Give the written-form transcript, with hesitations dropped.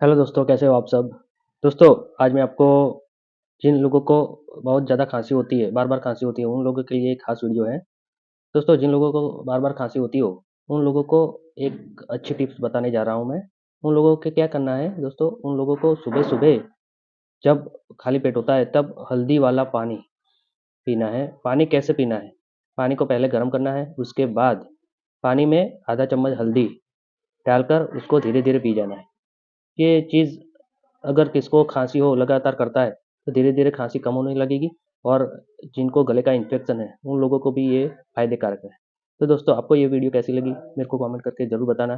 Hello दोस्तों, कैसे हो आप सब। दोस्तों, आज मैं आपको जिन लोगों को बहुत ज़्यादा खांसी होती है, बार बार खांसी होती है, उन लोगों के लिए एक खास वीडियो है। दोस्तों, जिन लोगों को बार बार खांसी होती हो, उन लोगों को एक अच्छी टिप्स बताने जा रहा हूँ मैं। उन लोगों को क्या करना है दोस्तों, उन लोगों को सुबह सुबह जब खाली पेट होता है तब हल्दी वाला पानी पीना है। पानी कैसे पीना है? पानी को पहले गर्म करना है, उसके बाद पानी में आधा चम्मच हल्दी डालकर उसको धीरे धीरे पी जाना है। ये चीज़ अगर किसको खांसी हो लगातार करता है तो धीरे धीरे खांसी कम होने लगेगी, और जिनको गले का इन्फेक्शन है उन लोगों को भी ये फायदे कारक है। तो दोस्तों, आपको ये वीडियो कैसी लगी मेरे को कमेंट करके ज़रूर बताना।